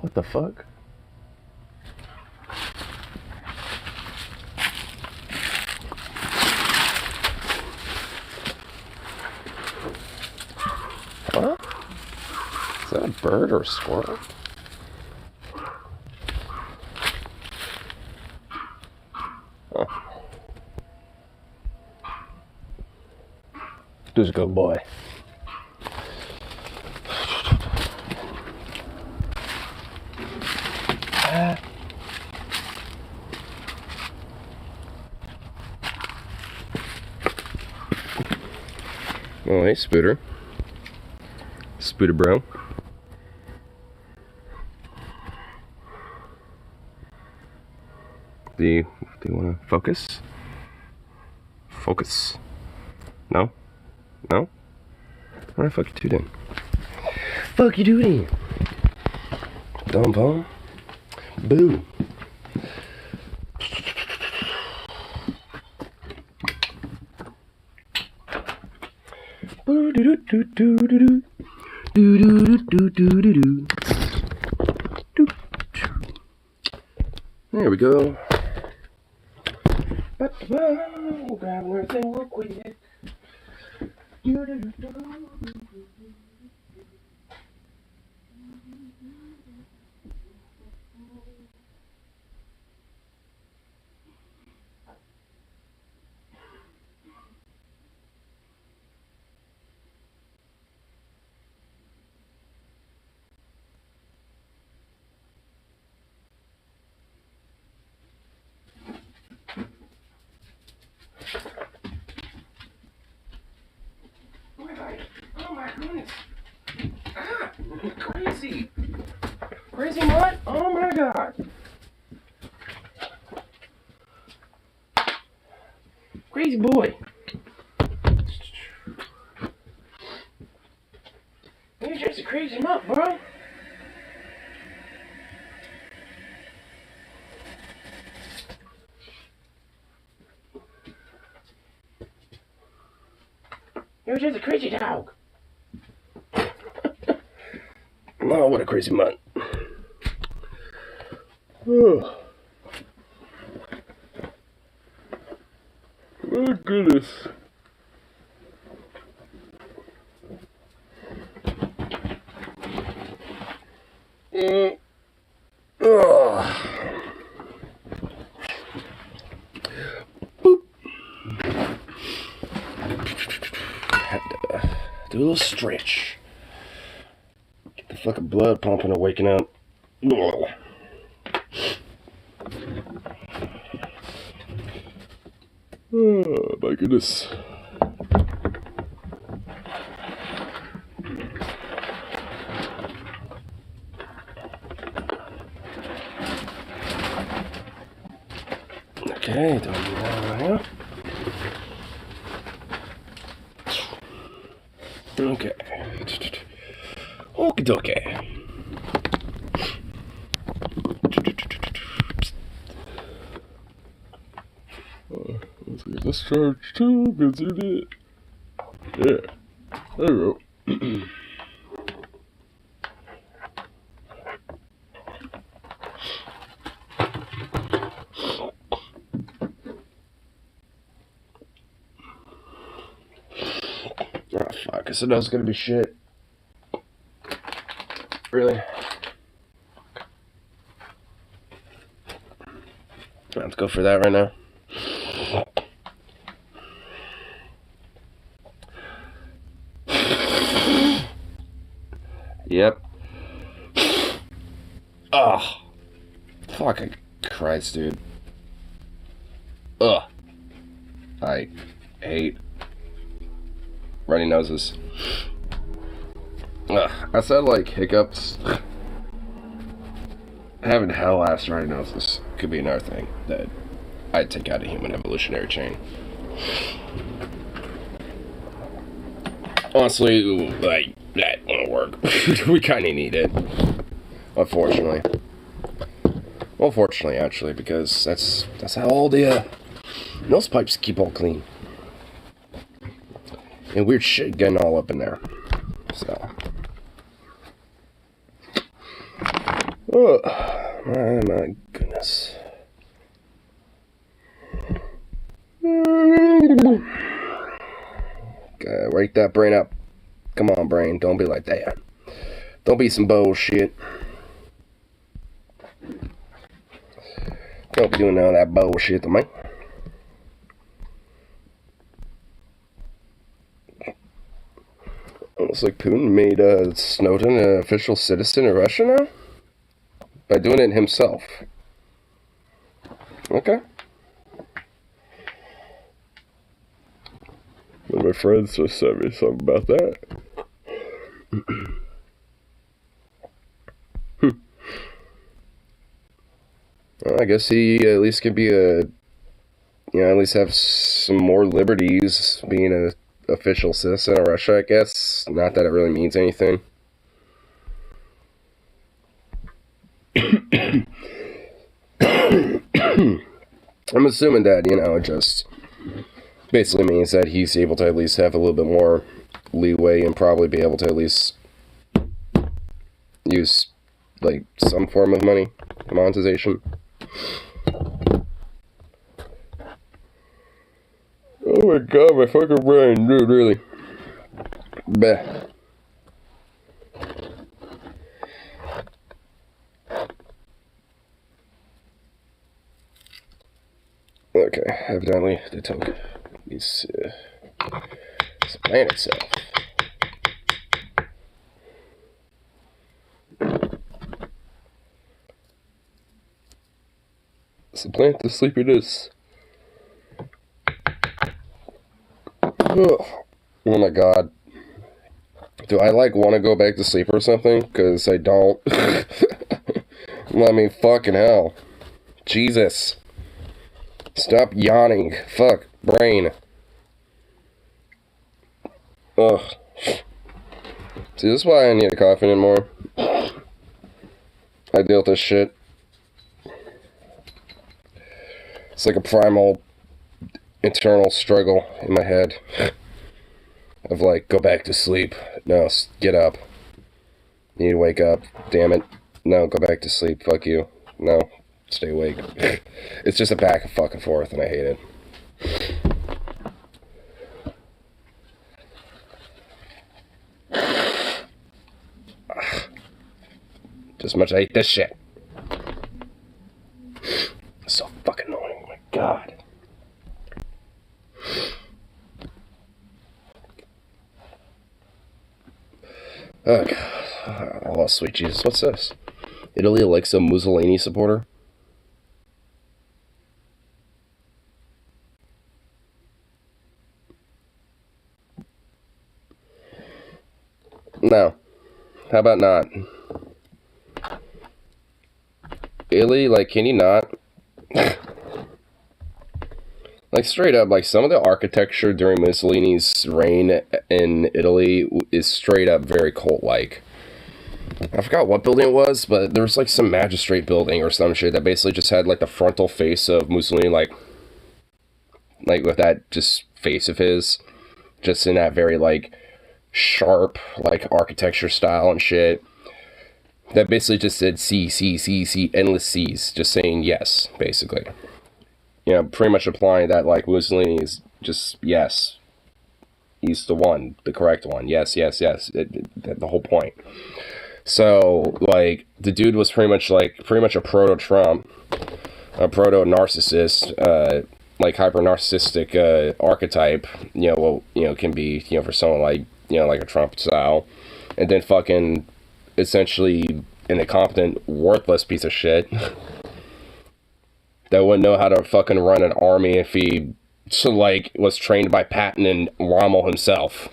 What the fuck? What? Is that a bird or a squirrel? Huh. Dude's a good boy. Oh, hey, Spooter. Spooter bro. Do you want to focus? Focus. No? No? Where the fuck you two doing? Fuck you doing? Dumb bum. Boo. Boo doo doo doo doo doo doo doo doo doo doo doo. There we go. We'll grab everything real quick. Oh my goodness. Ah, crazy. Crazy what? Oh my god. Crazy boy. You're just a crazy mutt, bro. You're just a crazy dog. Oh, what a crazy mutt. Oh. Oh, goodness. Boop. Had to do a little stretch. Get the fucking blood pumping and waking up. Ugh. Oh my goodness. Okay, don't do that right now. Okay. Okie dokie. Let's get this charged too, because you did. Yeah. There we go. Oh fuck, I said that was gonna be shit. Really? Let's go for that right now. Yep. Oh. Fucking Christ, dude. Ugh. I hate runny noses. Ugh. I said like hiccups. Having hell-ass runny noses could be another thing that I'd take out of human evolutionary chain. Honestly, like, that won't work. We kind of need it. Unfortunately. Well, fortunately, actually, because that's how all the nose pipes keep all clean. And weird shit getting all up in there. So. Oh, my goodness. Wake that brain up. Come on, brain. Don't be like that. Don't be some bullshit. Don't be doing none of that bullshit to me. Looks like Putin made Snowden an official citizen of Russia now? By doing it himself. Okay. One of my friends just sent me something about that. Well, I guess he at least can be at least have some more liberties being an official citizen of Russia, I guess. Not that it really means anything. I'm assuming that, it just basically means that he's able to at least have a little bit more leeway and probably be able to at least use, like, some form of monetization. Oh my god, my fucking brain, dude, really. Bleh. Okay, evidently the token needs to supplant itself. Supplant the sleepiness. Oh my god. Do I want to go back to sleep or something? Because I don't. I mean, fucking hell. Jesus. Stop yawning. Fuck. Brain. Ugh. See, this is why I need a coffee anymore. I deal with this shit. It's like a primal internal struggle in my head. Of go back to sleep. No, get up. You need to wake up. Damn it. No, go back to sleep. Fuck you. No. Stay awake. It's just a back and fucking forth, and I hate it. Just much I hate this shit. It's so fucking annoying. Oh my god. Oh god. Oh, sweet Jesus. What's this? Italy elects a Mussolini supporter? No. How about not? Italy, can you not? Straight up, some of the architecture during Mussolini's reign in Italy is straight up very cult-like. I forgot what building it was, but there was, some magistrate building or some shit that basically just had, the frontal face of Mussolini, with that just face of his, just in that very, sharp, architecture style and shit. That basically just said C, C, C, C, endless C's, just saying yes, basically. Pretty much implying that, Mussolini is just, yes. He's the one, the correct one. Yes, yes, yes. The whole point. So, the dude was pretty much a proto-Trump, a proto-narcissist, hyper-narcissistic archetype, can be, for someone like a Trump style. And then fucking, essentially, an incompetent, worthless piece of shit that wouldn't know how to fucking run an army if he, was trained by Patton and Rommel himself.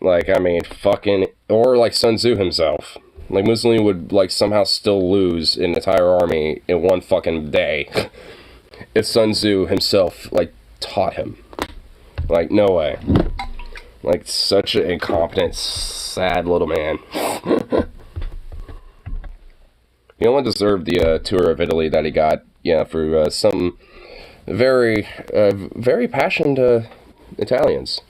Fucking, or Sun Tzu himself. Mussolini would, somehow still lose an entire army in one fucking day if Sun Tzu himself, taught him. No way. Such an incompetent, sad little man. He only deserved the tour of Italy that he got, for some very, very passionate Italians.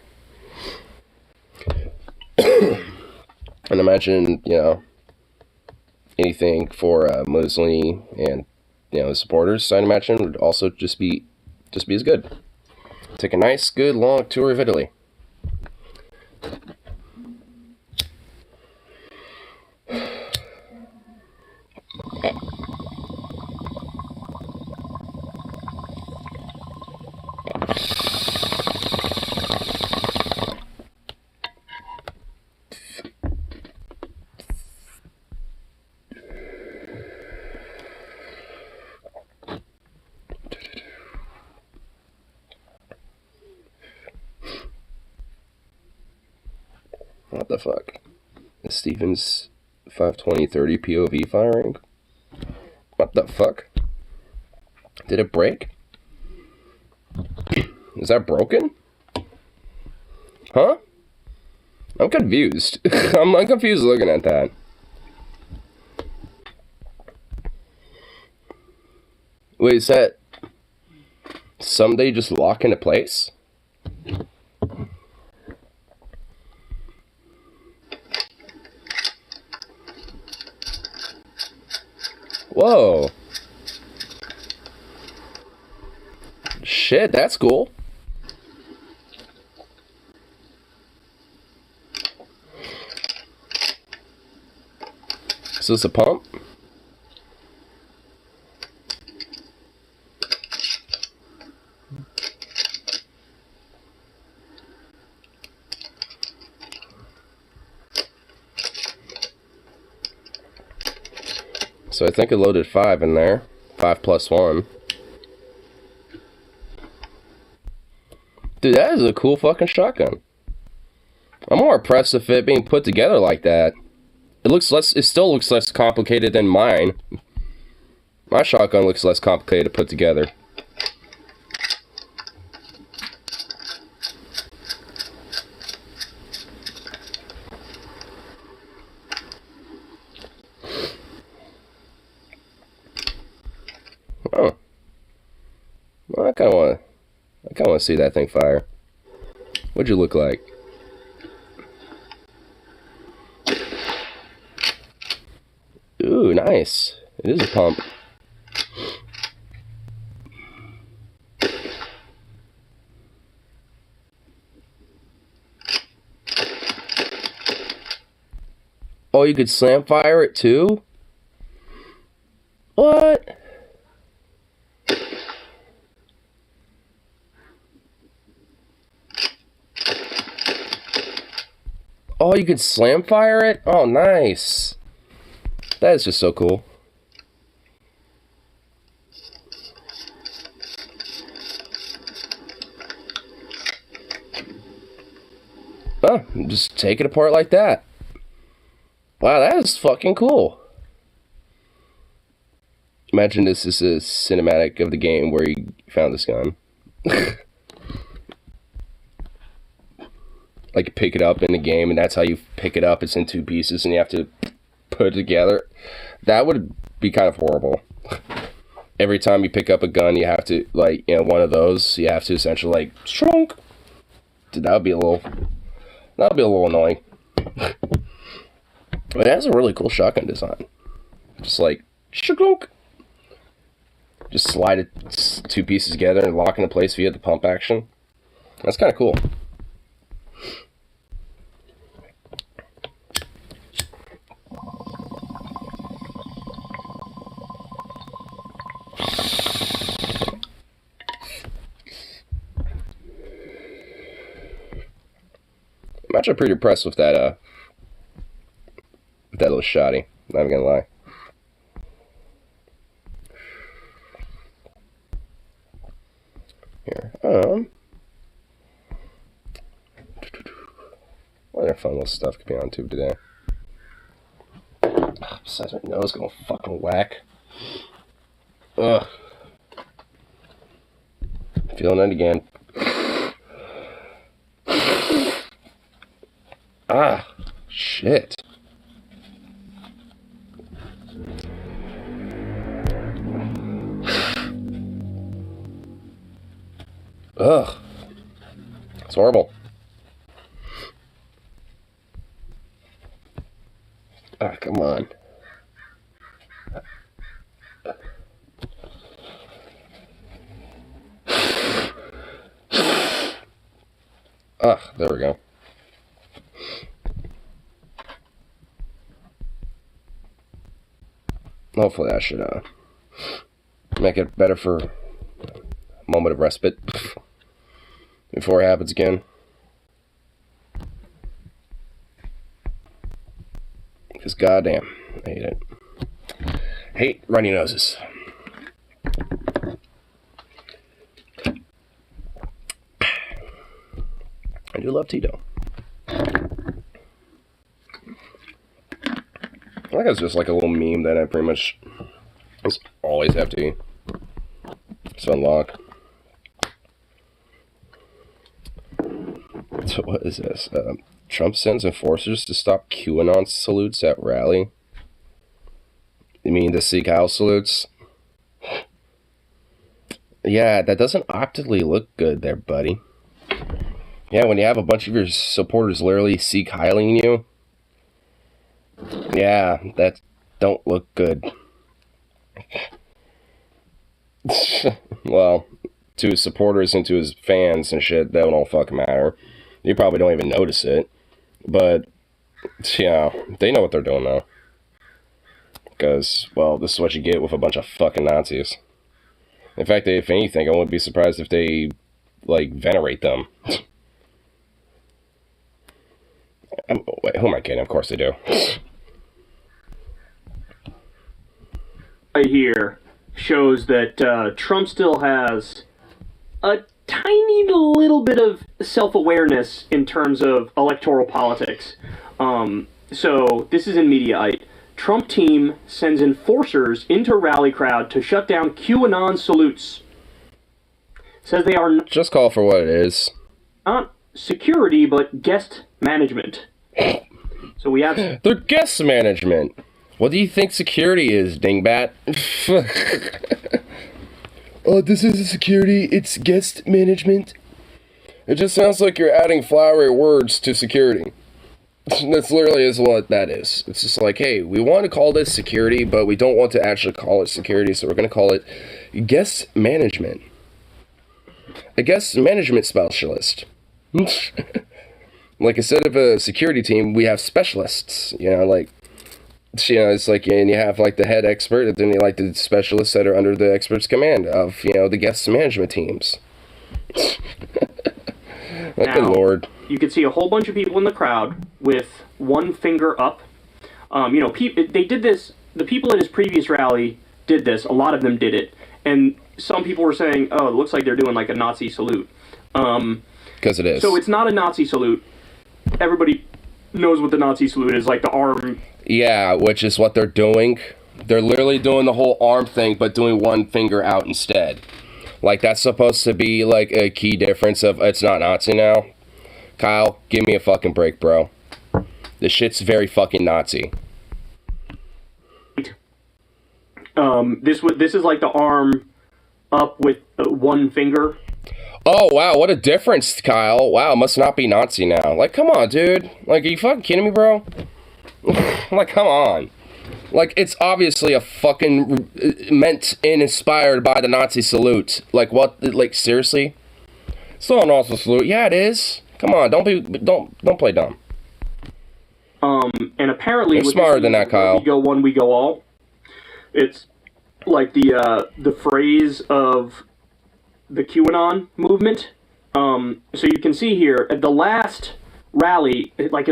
And imagine, anything for Mussolini and the supporters, I'd imagine, would also just be as good. Take a nice, good, long tour of Italy. What the fuck? Is Stevens 520-30 POV firing? What the fuck? Did it break? Is that broken? Huh? I'm confused. I'm confused looking at that. Wait, is that someday just lock into place? Whoa. Shit, that's cool. Is this a pump? So I think it loaded 5 in there. 5 plus 1. Dude, that is a cool fucking shotgun. I'm more impressed with it being put together like that. It still looks less complicated than mine. My shotgun looks less complicated to put together. Oh. Well, I kinda wanna see that thing fire. What'd you look like? Ooh, nice. It is a pump. Oh, you could slam fire it too? What? Oh, you could slam fire it? Oh, nice. That is just so cool. Oh, just take it apart like that. Wow, that is fucking cool. Imagine this is a cinematic of the game where you found this gun. Like, pick it up in the game, and that's how you pick it up. It's in 2 pieces, and you have to put it together. That would be kind of horrible. Every time you pick up a gun, you have to, like, one of those, you have to essentially, like, shrunk. Dude, that would be a little annoying. But it has a really cool shotgun design. Just like, shrunk. Just slide it 2 pieces together and lock into place via the pump action. That's kind of cool. I'm actually pretty impressed with that little shotty. Not even gonna lie. Here, what other fun little stuff could be on tube today? Besides my nose going fucking whack. Ugh. Feeling it again. Ah, shit. Ugh. It's horrible. Ah, come on. There we go. Hopefully that should make it better for a moment of respite before it happens again. Because goddamn, I hate it. Hate runny noses. I do love Tito. I think it's just like a little meme that I pretty much just always have to unlock. So what is this? Trump sends enforcers to stop QAnon salutes at rally. You mean the Sikh Heil salutes? Yeah, that doesn't optically look good there, buddy. Yeah, when you have a bunch of your supporters literally Sikh Heiling you. Yeah, that don't look good. Well, to his supporters and to his fans and shit, that don't all fucking matter. You probably don't even notice it. But, yeah, they know what they're doing now. Because, well, this is what you get with a bunch of fucking Nazis. In fact, if anything, I wouldn't be surprised if they, like, venerate them. Wait, who am I kidding? Of course they do. Right here shows that Trump still has a tiny little bit of self-awareness in terms of electoral politics. So this is in Mediaite. Trump team sends enforcers into rally crowd to shut down QAnon salutes. Says they are just call for what it is. Not security, but guest management. So we have... They're guest management. What do you think security is, dingbat? Oh, this isn't security, it's guest management. It just sounds like you're adding flowery words to security. That's literally is what that is. It's just like, hey, we want to call this security, but we don't want to actually call it security, so we're going to call it guest management. A guest management specialist. Like, instead of a security team, we have specialists, you know, like, you know, it's like, and you have, like, the head expert, and then you like the specialists that are under the expert's command of, you know, the guest management teams. Good Lord. You could see a whole bunch of people in the crowd with one finger up. You know, they did this, the people at his previous rally did this, a lot of them did it, and some people were saying, oh, it looks like they're doing, like, a Nazi salute. Because it is. So it's not a Nazi salute. Everybody knows what the Nazi salute is, like the arm. Yeah, which is what they're doing. They're literally doing the whole arm thing, but doing one finger out instead. Like, that's supposed to be, like, a key difference of, it's not Nazi now. Kyle, give me a fucking break, bro. This shit's very fucking Nazi. This is like the arm up with one finger. Oh, wow, what a difference, Kyle. Wow, must not be Nazi now. Like, come on, dude. Like, are you fucking kidding me, bro? Like, come on. Like, it's obviously a fucking meant and inspired by the Nazi salute. Like, what? Like, seriously? It's not an Nazi salute. Yeah, it is. Come on, don't play dumb. And apparently, you're smarter than that, Kyle. We go one, we go all. It's like the phrase of the QAnon movement. So you can see here at the last rally, like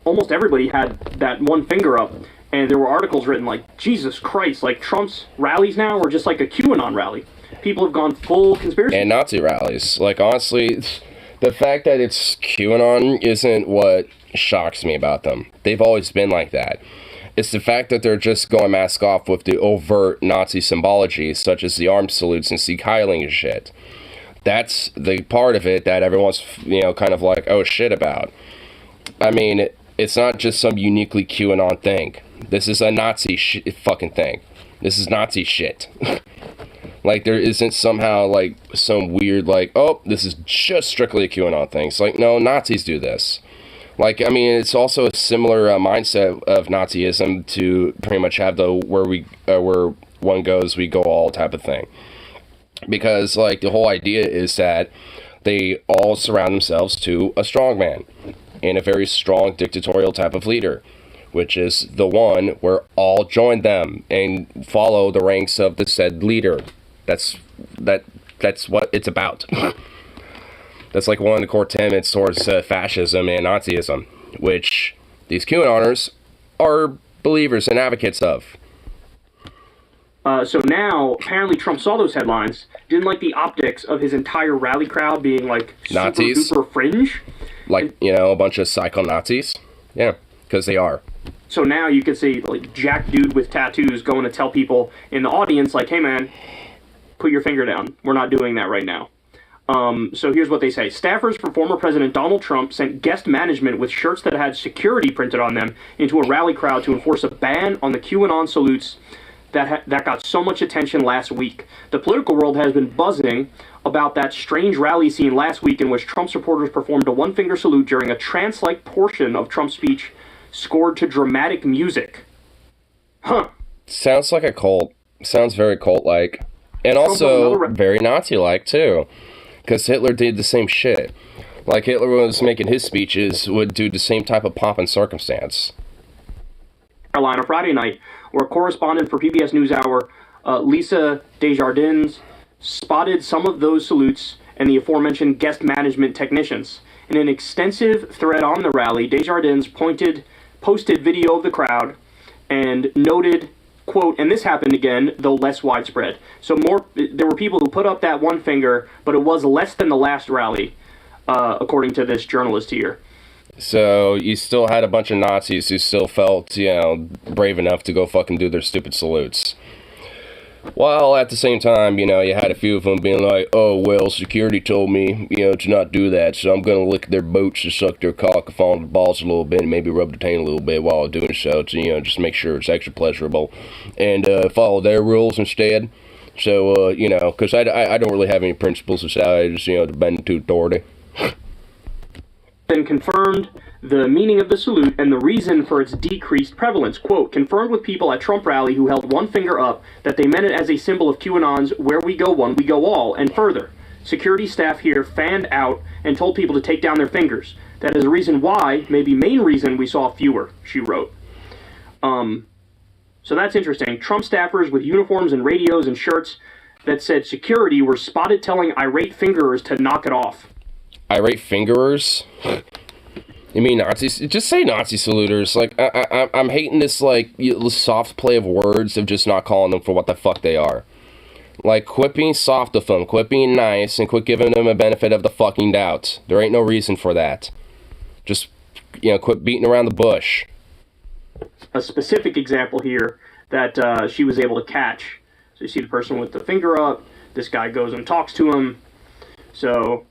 almost everybody had that one finger up, and there were articles written like, Jesus Christ, like Trump's rallies now are just like a QAnon rally. People have gone full conspiracy. And Nazi rallies. Like, honestly, the fact that it's QAnon isn't what shocks me about them. They've always been like that. It's the fact that they're just going mask off with the overt Nazi symbology, such as the arm salutes and Sikh Heiling and shit. That's the part of it that everyone's, you know, kind of like, oh shit about. I mean, it's not just some uniquely QAnon thing. This is a Nazi fucking thing. This is Nazi shit. Like, there isn't somehow, like, some weird, like, oh, this is just strictly a QAnon thing. It's like, no, Nazis do this. Like, I mean, it's also a similar mindset of Nazism to pretty much have the where one goes, we go all type of thing. Because, like, the whole idea is that they all surround themselves to a strongman and a very strong dictatorial type of leader, which is the one where all join them and follow the ranks of the said leader. That's what it's about. That's like one of the core tenets towards fascism and Nazism, which these QAnoners are believers and advocates of. So now, apparently Trump saw those headlines, didn't like the optics of his entire rally crowd being, like, Nazis. super duper fringe. Like, you know, a bunch of psycho-Nazis. Yeah, because they are. So now you can see, like, jack dude with tattoos going to tell people in the audience, like, hey man, put your finger down. We're not doing that right now. So here's what they say. Staffers for former President Donald Trump sent guest management with shirts that had security printed on them into a rally crowd to enforce a ban on the QAnon salutes that got so much attention last week. The political world has been buzzing about that strange rally scene last week in which Trump supporters performed a one-finger salute during a trance-like portion of Trump's speech scored to dramatic music. Huh. Sounds like a cult. Sounds very cult-like. And also very Nazi-like, too. Because Hitler did the same shit. Like, Hitler was making his speeches, would do the same type of pomp and circumstance. Carolina Friday night, where correspondent for PBS NewsHour, Lisa Desjardins, spotted some of those salutes and the aforementioned guest management technicians. In an extensive thread on the rally, Desjardins posted video of the crowd and noted, quote, and this happened again, though less widespread. So there were people who put up that one finger, but it was less than the last rally, according to this journalist here. So you still had a bunch of Nazis who still felt, you know, brave enough to go fucking do their stupid salutes. While at the same time, you know, you had a few of them being like, oh, well, security told me, you know, to not do that, so I'm going to lick their boots and suck their cock and fall on the balls a little bit and maybe rub the taint a little bit while I'm doing so to, you know, just make sure it's extra pleasurable and follow their rules instead. So, you know, because I don't really have any principles aside, just, you know, to bend to authority. Then confirmed the meaning of the salute and the reason for its decreased prevalence. Quote, confirmed with people at Trump rally who held one finger up that they meant it as a symbol of QAnon's where we go one, we go all. And further, security staff here fanned out and told people to take down their fingers. That is a reason why, maybe main reason, we saw fewer, she wrote. So that's interesting. Trump staffers with uniforms and radios and shirts that said security were spotted telling irate fingerers to knock it off. Irate fingerers? You mean Nazis? Just say Nazi saluters. Like, I'm hating this, like, soft play of words of just not calling them for what the fuck they are. Like, quit being soft with them, quit being nice, and quit giving them a benefit of the fucking doubt. There ain't no reason for that. Just, you know, quit beating around the bush. A specific example here that she was able to catch. So you see the person with the finger up, this guy goes and talks to him. So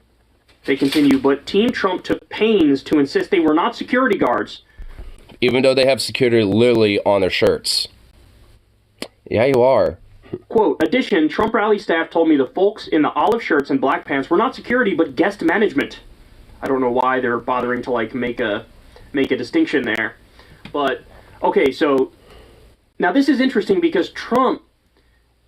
they continue, but Team Trump took pains to insist they were not security guards. Even though they have security literally on their shirts. Yeah, you are. Quote, addition, Trump rally staff told me the folks in the olive shirts and black pants were not security, but guest management. I don't know why they're bothering to, like, make a distinction there. But, okay, so, now this is interesting because Trump,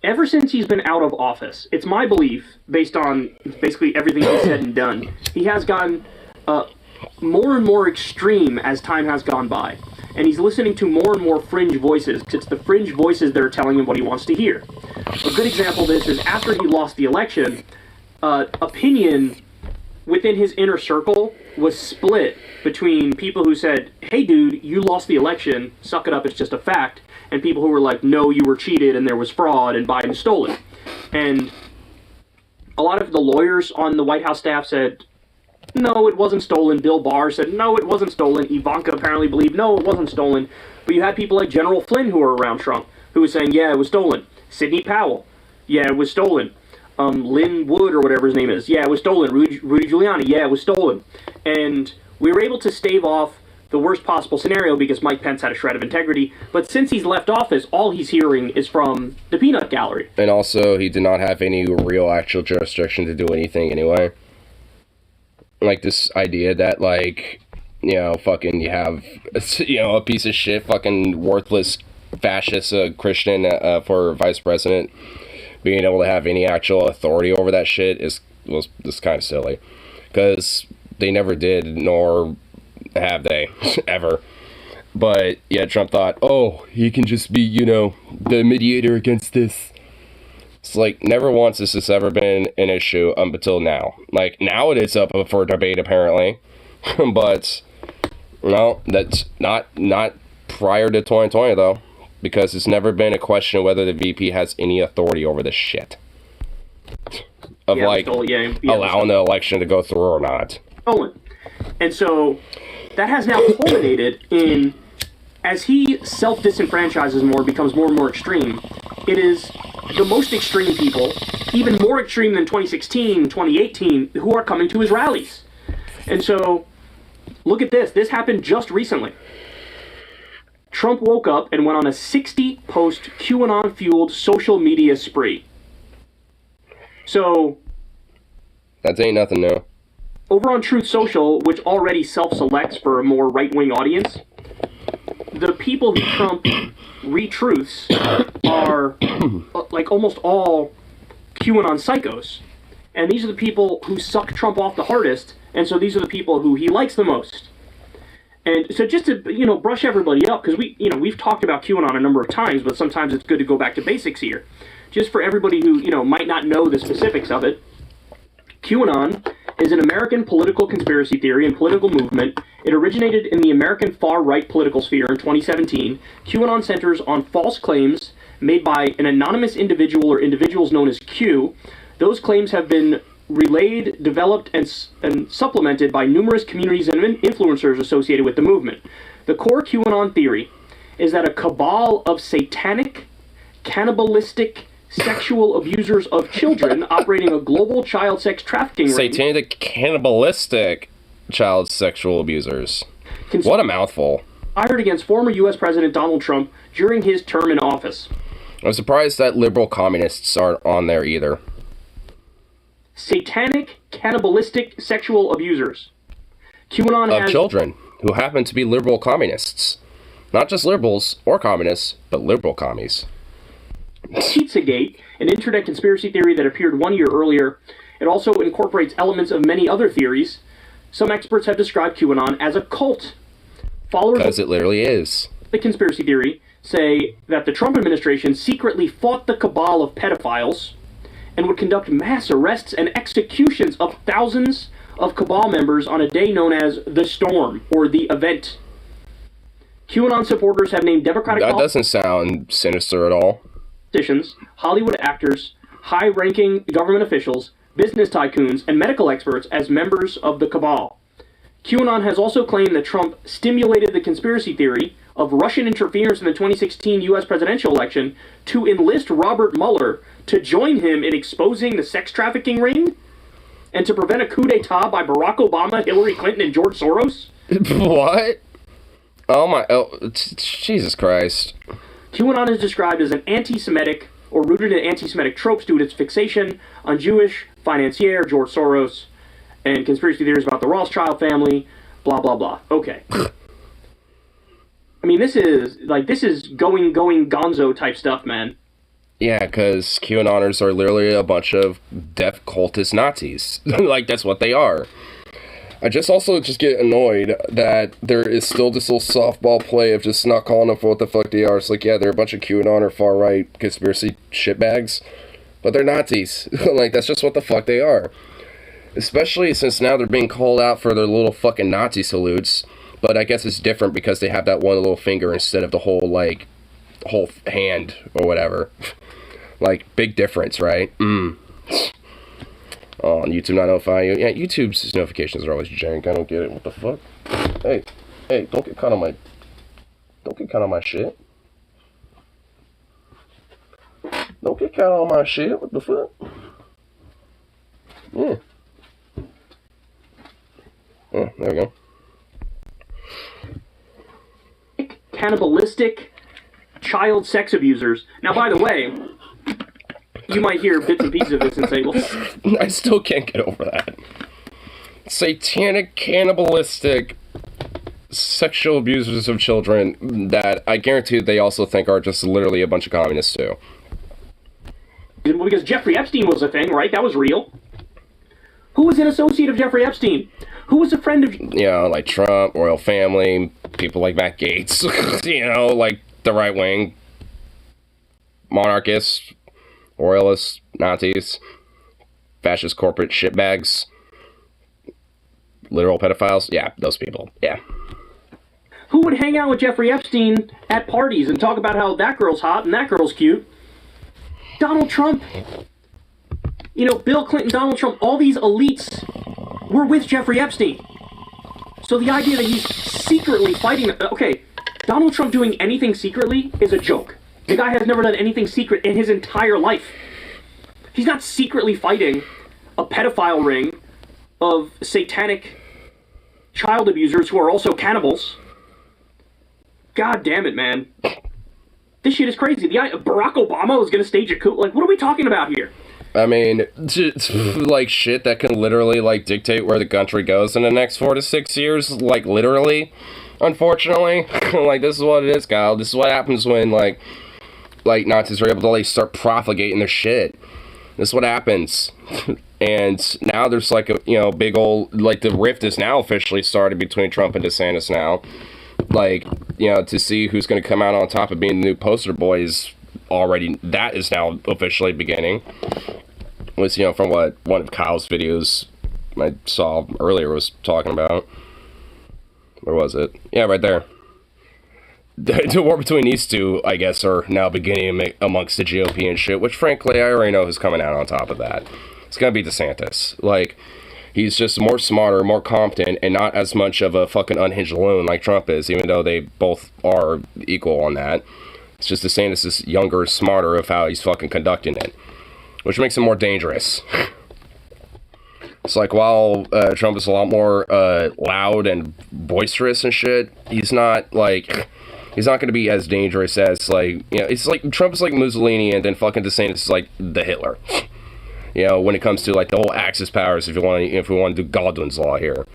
ever since he's been out of office, it's my belief, based on basically everything he's said and done, he has gotten more and more extreme as time has gone by. And he's listening to more and more fringe voices, because it's the fringe voices that are telling him what he wants to hear. A good example of this is after he lost the election, opinion within his inner circle was split between people who said, hey dude, you lost the election, suck it up, it's just a fact, and people who were like, no, you were cheated and there was fraud and Biden stole it. And a lot of the lawyers on the White House staff said, no, it wasn't stolen. Bill Barr said, no, it wasn't stolen. Ivanka apparently believed, no, it wasn't stolen. But you had people like General Flynn who were around Trump who was saying, yeah, it was stolen. Sidney Powell, yeah, it was stolen. Lynn Wood or whatever his name is, yeah, it was stolen. Rudy Giuliani, yeah, it was stolen. And we were able to stave off the worst possible scenario because Mike Pence had a shred of integrity. But since he's left office, all he's hearing is from the peanut gallery. And also, he did not have any real actual jurisdiction to do anything anyway. Like, this idea that, like, fucking you have, a piece of shit, fucking worthless fascist Christian for vice president, being able to have any actual authority over that shit was kind of silly, because they never did, nor have they ever. But yeah, Trump thought, oh, he can just be, the mediator against this. It's like, never once has this ever been an issue until now. Like, now it is up for debate, apparently. But, no, that's not prior to 2020, though. Because it's never been a question of whether the VP has any authority over this shit. Of, allowing the election to go through or not. And so, that has now culminated in, as he self-disenfranchises more, becomes more and more extreme, it is the most extreme people, even more extreme than 2016, 2018, who are coming to his rallies. And so, look at this. This happened just recently. Trump woke up and went on a 60-post QAnon-fueled social media spree. So, that ain't nothing new. Over on Truth Social, which already self-selects for a more right-wing audience, the people who Trump retruths are like almost all QAnon psychos. And these are the people who suck Trump off the hardest, and so these are the people who he likes the most. And so just to, brush everybody up, because we've talked about QAnon a number of times, but sometimes it's good to go back to basics here. Just for everybody who, might not know the specifics of it, QAnon is an American political conspiracy theory and political movement. It originated in the American far-right political sphere in 2017. QAnon centers on false claims made by an anonymous individual or individuals known as Q. Those claims have been relayed, developed, and supplemented by numerous communities and influencers associated with the movement. The core QAnon theory is that a cabal of satanic, cannibalistic, sexual abusers of children operating a global child sex trafficking ring. Satanic, cannibalistic child sexual abusers. What a mouthful. Fired against former U.S. President Donald Trump during his term in office. I'm surprised that liberal communists aren't on there either. Satanic, cannibalistic, sexual abusers. QAnon of children who happen to be liberal communists. Not just liberals or communists, but liberal commies. Pizzagate, an internet conspiracy theory that appeared 1 year earlier. It also incorporates elements of many other theories. Some experts have described QAnon as a cult. Followers because it literally is. The conspiracy theory say that the Trump administration secretly fought the cabal of pedophiles and would conduct mass arrests and executions of thousands of cabal members on a day known as the Storm, or the Event. QAnon supporters have named Democratic... That doesn't sound sinister at all. Politicians, Hollywood actors, high-ranking government officials, business tycoons, and medical experts as members of the cabal. QAnon has also claimed that Trump stimulated the conspiracy theory of Russian interference in the 2016 U.S. presidential election to enlist Robert Mueller to join him in exposing the sex trafficking ring and to prevent a coup d'etat by Barack Obama, Hillary Clinton, and George Soros. What? Jesus Christ. QAnon is described as an anti-Semitic, or rooted in anti-Semitic tropes due to its fixation on Jewish financier George Soros, and conspiracy theories about the Rothschild family, blah, blah, blah. Okay. I mean, this is going gonzo type stuff, man. Yeah, because QAnoners are literally a bunch of deaf cultist Nazis. Like, that's what they are. I just get annoyed that there is still this little softball play of just not calling them for what the fuck they are. It's like, yeah, they're a bunch of QAnon or far-right conspiracy shitbags, but they're Nazis. Like, that's just what the fuck they are. Especially since now they're being called out for their little fucking Nazi salutes, but I guess it's different because they have that one little finger instead of the whole hand or whatever. Like, big difference, right? Oh, on YouTube not notifying you. Yeah, YouTube's notifications are always jank. I don't get it. What the fuck? Hey, don't get caught on my shit. Don't get caught on my shit. What the fuck? Yeah. Oh, there we go. Cannibalistic child sex abusers. Now, by the way, you might hear bits and pieces of this and say, well... I still can't get over that. Satanic, cannibalistic sexual abusers of children that I guarantee they also think are just literally a bunch of communists too. Because Jeffrey Epstein was a thing, right? That was real. Who was an associate of Jeffrey Epstein? Who was a friend of... You know, like Trump, royal family, people like Matt Gaetz, you know, like the right wing, monarchists, royalists, Nazis, fascist corporate shitbags, literal pedophiles. Yeah, those people. Yeah. Who would hang out with Jeffrey Epstein at parties and talk about how that girl's hot and that girl's cute? Donald Trump. You know, Bill Clinton, Donald Trump, all these elites were with Jeffrey Epstein. So the idea that he's secretly fighting... Okay, Donald Trump doing anything secretly is a joke. The guy has never done anything secret in his entire life. He's not secretly fighting a pedophile ring of satanic child abusers who are also cannibals. God damn it, man. This shit is crazy. Barack Obama was going to stage a coup. Like, what are we talking about here? I mean, like, shit that can literally, like, dictate where the country goes in the next 4 to 6 years. Like, literally, unfortunately. Like, this is what it is, Kyle. This is what happens when, like Nazis are able to, like, start propagating their shit. This is what happens. And now there's, like, a, you know, big old, like, the rift is now officially started between Trump and DeSantis now. Like, you know, to see who's going to come out on top of being the new poster boy is already, that is now officially beginning. Was, you know, from what one of Kyle's videos I saw earlier was talking about. Where was it? Yeah, right there. The war between these two, I guess, are now beginning amongst the GOP and shit, which frankly, I already know who's coming out on top of that. It's going to be DeSantis. Like, he's just more smarter, more competent, and not as much of a fucking unhinged loon like Trump is, even though they both are equal on that. It's just DeSantis is younger, smarter of how he's fucking conducting it, which makes him more dangerous. It's like, while Trump is a lot more loud and boisterous and shit, he's not, like, he's not going to be as dangerous as, like, you know, it's like, Trump is like Mussolini, and then fucking DeSantis is like the Hitler. You know, when it comes to, like, the whole Axis powers, if we want to do Godwin's law here.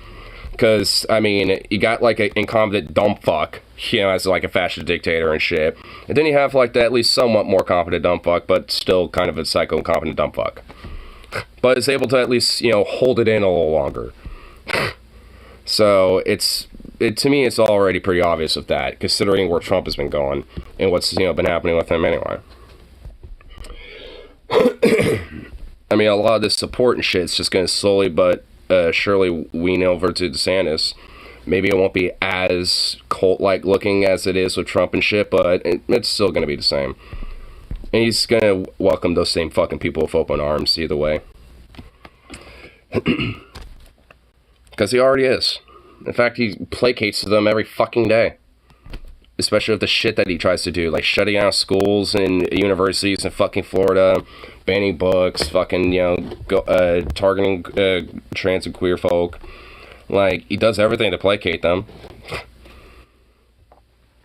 Because, I mean, you got, like, an incompetent dumb fuck, you know, as, like, a fascist dictator and shit. And then you have, like, the at least somewhat more competent dumb fuck, but still kind of a psycho-incompetent dumb fuck. But is able to at least, you know, hold it in a little longer. So, to me, it's already pretty obvious with that, considering where Trump has been going, and what's, you know, been happening with him anyway. I mean, a lot of this support and shit is just going to slowly but surely wean over to DeSantis. Maybe it won't be as cult-like looking as it is with Trump and shit, but it's still going to be the same. And he's going to welcome those same fucking people with open arms either way. Because he already is. In fact, he placates to them every fucking day. Especially with the shit that he tries to do, like shutting down schools and universities in fucking Florida, banning books, fucking, you know, targeting trans and queer folk. Like, he does everything to placate them.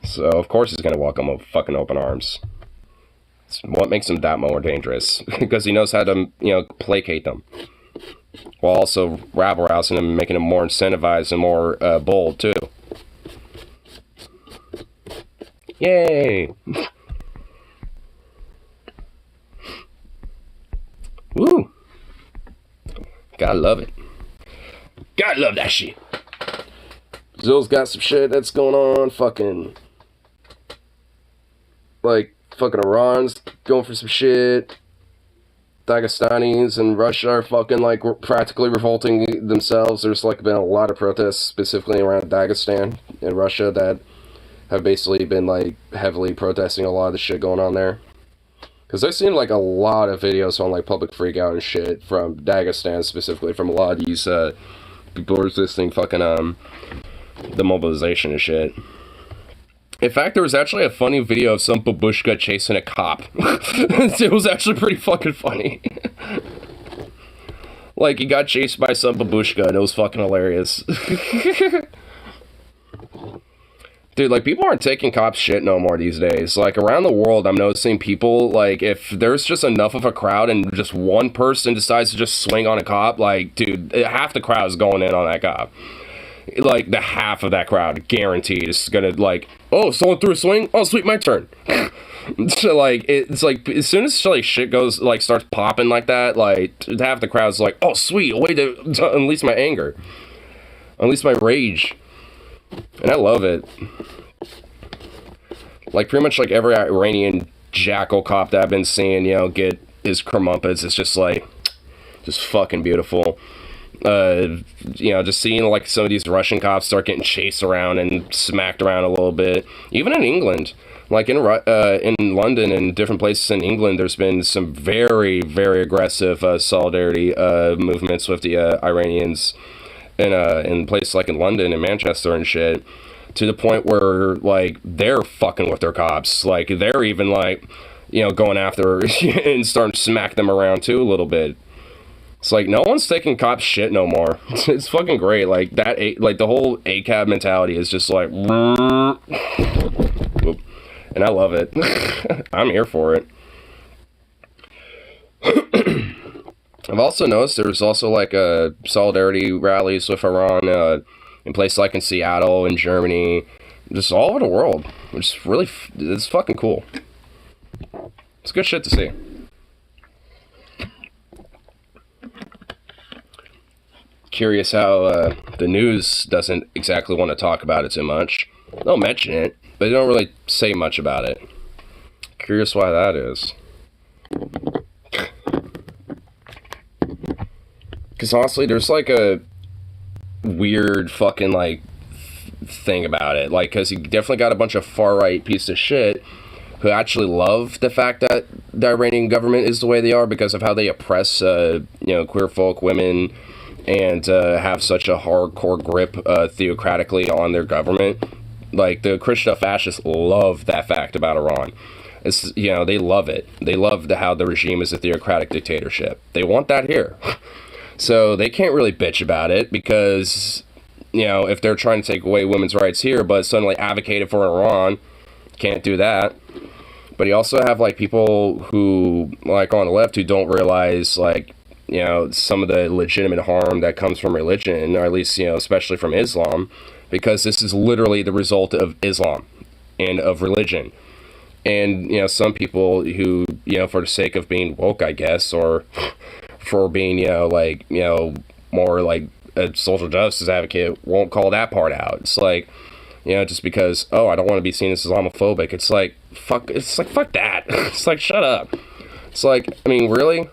So, of course he's gonna welcome them with fucking open arms. It's what makes him that more dangerous. Because he knows how to, you know, placate them. While also rabble-rousing them and making them more incentivized and more bold, too. Yay! Woo! Gotta love it. Gotta love that shit. Brazil's got some shit that's going on. Fucking Iran's going for some shit. Dagestanis and Russia are fucking, like, practically revolting themselves. There's, like, been a lot of protests specifically around Dagestan in Russia that have basically been, like, heavily protesting a lot of the shit going on there. Because I've seen, like, a lot of videos on, like, public freakout and shit from Dagestan, specifically, from a lot of these, people resisting fucking, the mobilization and shit. In fact, there was actually a funny video of some babushka chasing a cop. It was actually pretty fucking funny. Like, he got chased by some babushka, and it was fucking hilarious. Dude, like, people aren't taking cops shit no more these days. Like, around the world, I'm noticing people, like, if there's just enough of a crowd and just one person decides to just swing on a cop, like, dude, half the crowd is going in on that cop. like the half of that crowd, guaranteed, is gonna like, oh, someone threw a swing. Oh, sweet, my turn. So like it's like as soon as like shit goes like starts popping like that, like half the crowd's like, oh sweet, a way to unleash my anger, unleash my rage, and I love it. Like pretty much like every Iranian jackal cop that I've been seeing, you know, get his comeuppance, it's just like just fucking beautiful. You know, just seeing like some of these Russian cops start getting chased around and smacked around a little bit, even in England. Like in London and different places in England, there's been some very, very aggressive solidarity movements with the Iranians in places like in London and Manchester and shit, to the point where like they're fucking with their cops. Like they're even like, you know, going after and starting to smack them around too a little bit. It's like no one's taking cops shit no more. It's fucking great. Like that, like the whole ACAB mentality is just like. And I love it. I'm here for it. I've also noticed there's also like solidarity rallies with Iran in places like in Seattle and Germany, just all over the world. It's really, it's fucking cool. It's good shit to see. Curious how the news doesn't exactly want to talk about it too much. They'll mention it, but they don't really say much about it. Curious why that is. Because honestly, there's like a weird fucking like thing about it. Like, because you definitely got a bunch of far-right pieces of shit who actually love the fact that the Iranian government is the way they are because of how they oppress, you know, queer folk, women, and have such a hardcore grip theocratically on their government. Like, the Christian fascists love that fact about Iran. It's, you know, they love it. They love how the regime is a theocratic dictatorship. They want that here. So they can't really bitch about it because, you know, if they're trying to take away women's rights here, but suddenly advocated for Iran, can't do that. But you also have, like, people who, like, on the left who don't realize, like, you know, some of the legitimate harm that comes from religion, or at least, you know, especially from Islam, because this is literally the result of Islam and of religion. And, you know, some people who, you know, for the sake of being woke, I guess, or for being, you know, like, you know, more like a social justice advocate, won't call that part out. It's like, you know, just because, oh, I don't want to be seen as Islamophobic. It's like, fuck that. It's like, shut up. It's like, I mean, really?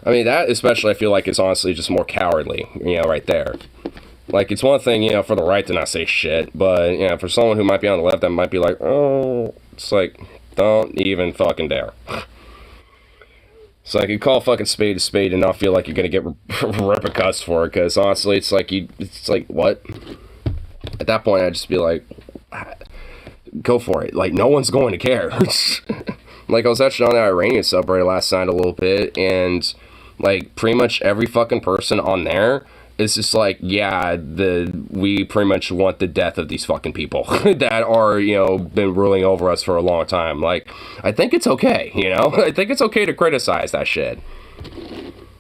I mean, that especially, I feel like it's honestly just more cowardly, you know, right there. Like, it's one thing, you know, for the right to not say shit, but, you know, for someone who might be on the left, that might be like, oh, it's like, don't even fucking dare. It's like, you call fucking spade a spade and not feel like you're gonna get repercussed for it, because honestly, it's like, what? At that point, I'd just be like, go for it. Like, no one's going to care. Like, I was actually on the Iranian subreddit last night a little bit, and, like, pretty much every fucking person on there, it's just like, yeah, we pretty much want the death of these fucking people that are, you know, been ruling over us for a long time. Like, I think it's okay, you know? I think it's okay to criticize that shit.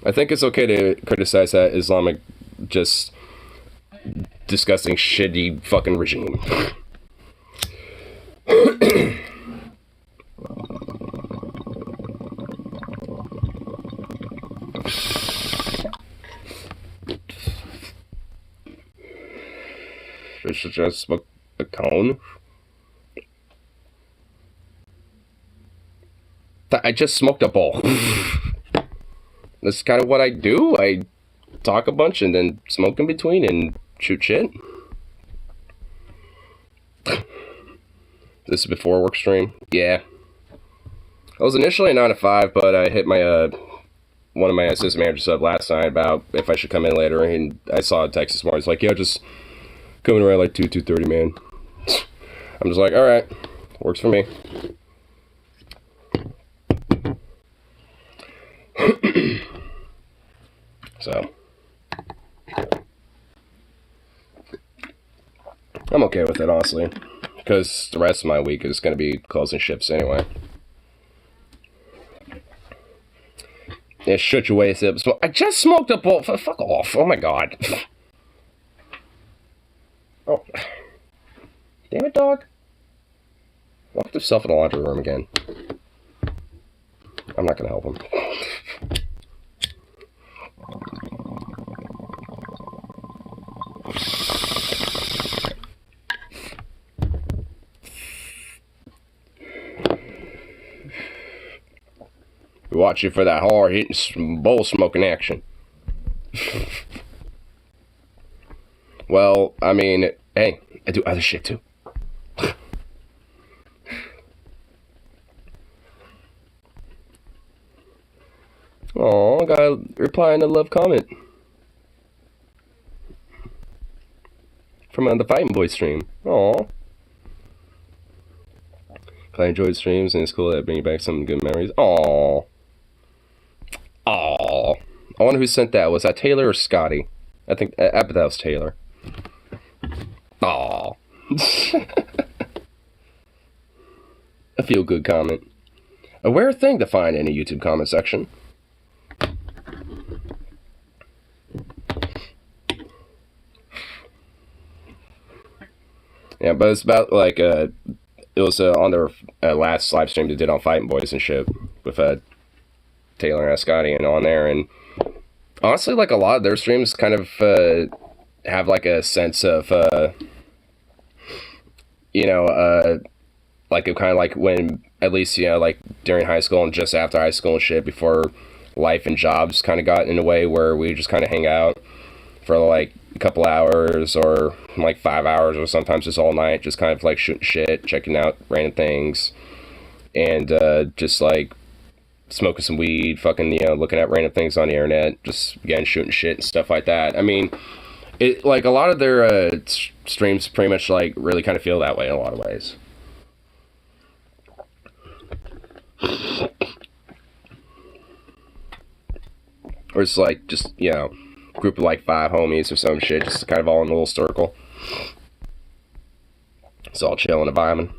I think it's okay to criticize that Islamic, just disgusting, shitty fucking regime. Should just smoke a cone? I just smoked a bowl. That's kind of what I do. I talk a bunch and then smoke in between and shoot shit. This is before work stream? Yeah. I was initially a 9 to 5, but I hit my one of my assistant managers up last night about if I should come in later, and I saw a text this morning. It's like, yeah, just coming around like 2:30, man. I'm just like, alright, works for me. So, I'm okay with it, honestly, because the rest of my week is going to be closing shifts anyway. Yeah, shut your waist up. I just smoked a bowl. Fuck off. Oh my god. Oh. Damn it, dog. Locked himself in the laundry room again. I'm not gonna help him. We watch you for that hard hitting bowl smoking action. Well, I mean, hey, I do other shit too. Aw, I got a reply on the love comment from the Fighting Boy stream. Aw. I enjoyed streams and it's cool that bringing back some good memories. Aw. Aw. I wonder who sent that. Was that Taylor or Scotty? I bet that was Taylor. Aw. A feel good comment. A rare thing to find in a YouTube comment section. Yeah, but it's about like it was on their last live stream they did on Fighting Boys and shit with Taylor and Scotty and on there, and honestly, like a lot of their streams kind of have like a sense of like it kind of like when at least like during high school and just after high school and shit before life and jobs kind of got in a way where we just kind of hang out for like a couple hours or like 5 hours or sometimes just all night, just kind of like shooting shit, checking out random things, and just like smoking some weed, fucking looking at random things on the internet, just again shooting shit and stuff like that. I mean, it like a lot of their streams pretty much like really kind of feel that way in a lot of ways. Or it's like just group of like 5 homies or some shit, just kind of all in a little circle. It's all chilling and vibing.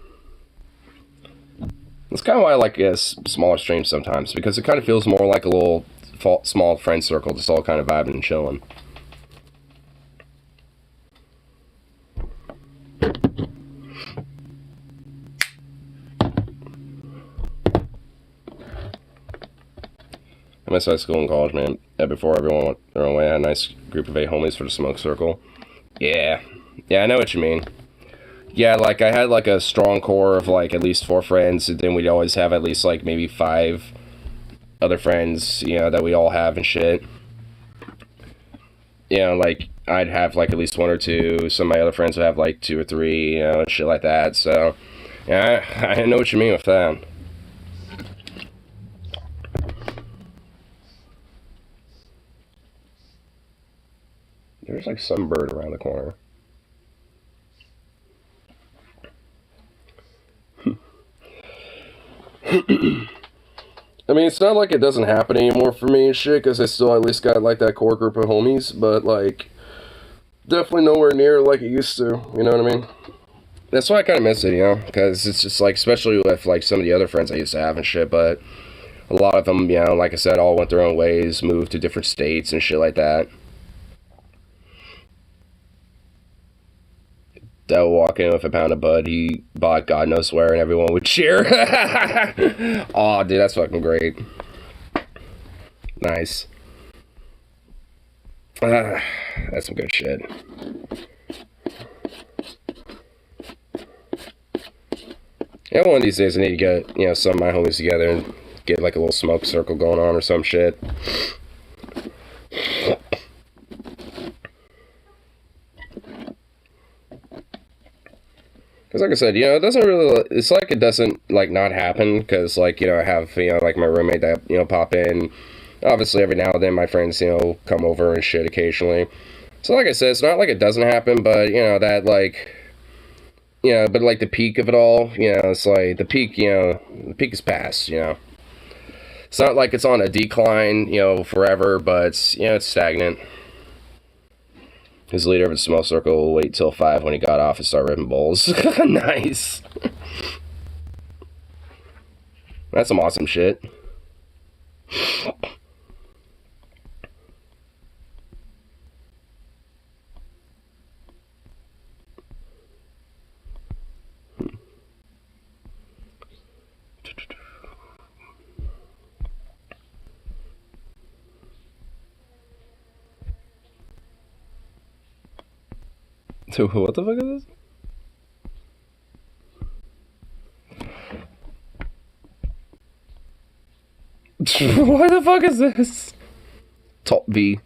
That's kind of why I like smaller streams sometimes, because it kind of feels more like a little small friend circle, just all kind of vibing and chilling. I miss high school and college, man. Before everyone went their own way, I had a nice group of 8 homies for the smoke circle. Yeah, I know what you mean. Yeah, like I had like a strong core of like at least 4 friends, and then we'd always have at least like maybe 5 other friends, that we all have and shit. Like I'd have like at least 1 or 2. Some of my other friends would have like 2 or 3, and shit like that. So, yeah, I know what you mean with that. There's like some bird around the corner. I mean, it's not like it doesn't happen anymore for me and shit, because I still at least got like that core group of homies, but like definitely nowhere near like it used to, you know what I mean? That's why I kind of miss it, because it's just like, especially with like some of the other friends I used to have and shit, but a lot of them, like I said, all went their own ways, moved to different states and shit like that. That would walk in with a pound of bud he bought God knows where, and everyone would cheer. Aw, dude, that's fucking great. Nice. That's some good shit. Yeah, one of these days I need to get, some of my homies together and get like a little smoke circle going on or some shit. Because like I said, it doesn't really, it's like it doesn't, like, not happen, because, like, I have, like, my roommate that, pop in. Obviously, every now and then, my friends, come over and shit occasionally. So, like I said, it's not like it doesn't happen, but, that, like, but, like, the peak of it all, it's like, the peak is past, It's not like it's on a decline, forever, but, it's stagnant. His leader of the smoke circle will wait till 5 when he got off and start ripping bowls. Nice. That's some awesome shit. Dude, what the fuck is this? What the fuck is this? Top V.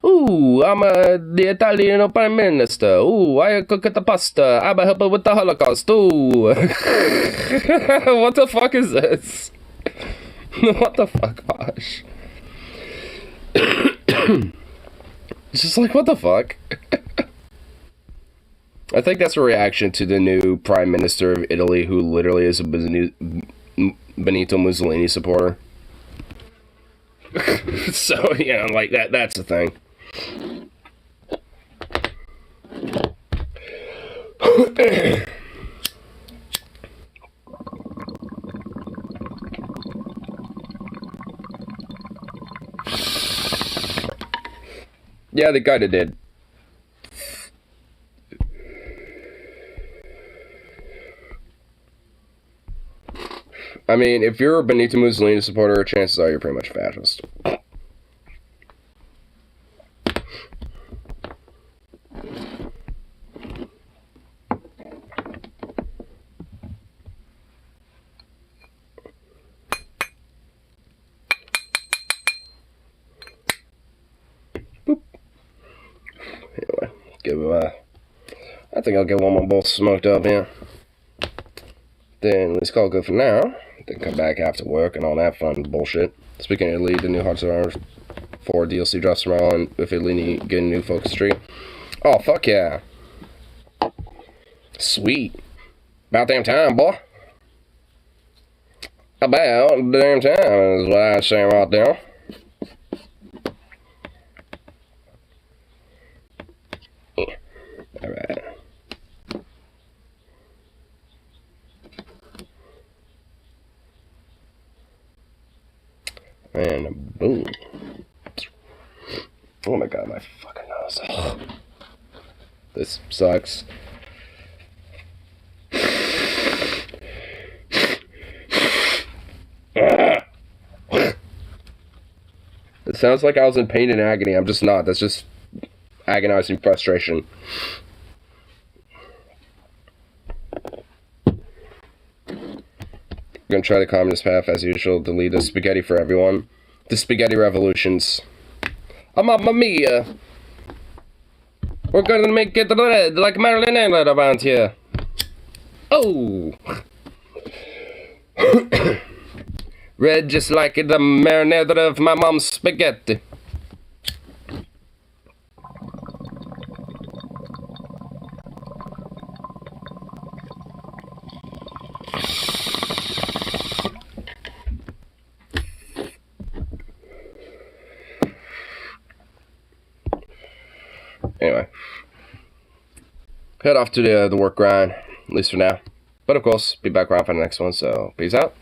Ooh, I'm the Italian Prime Minister. Ooh, I cook the pasta. I'm a helper with the Holocaust. Ooh. What the fuck is this? What the fuck, Bosh? It's just like, what the fuck? I think that's a reaction to the new Prime Minister of Italy, who literally is a Benito Mussolini supporter. So, you know, like, that's the thing. Yeah, they kinda did. I mean, if you're a Benito Mussolini supporter, chances are you're pretty much fascist. Boop. Anyway, I think I'll get one more bowl smoked up here. Then let's call it good for now. Then come back after work and all that fun bullshit. Speaking of Italy, the new Hearts of Iron 4 DLC drops tomorrow, and if Italy getting a new focus tree. Oh, fuck yeah. Sweet. About damn time, boy. About damn time is what I say right there. Yeah. Alright. And boom. Oh my god, my fucking nose. Oh. This sucks. It sounds like I was in pain and agony. I'm just not. That's just agonizing frustration. I'm gonna try the communist path as usual. Delete the spaghetti for everyone. The spaghetti revolutions. Oh, mamma mia! We're gonna make it red like Marilyn Monroe around here. Oh! Red just like the marinade of my mom's spaghetti. Anyway, head off to the work grind, at least for now. But of course, be back around for the next one, so peace out.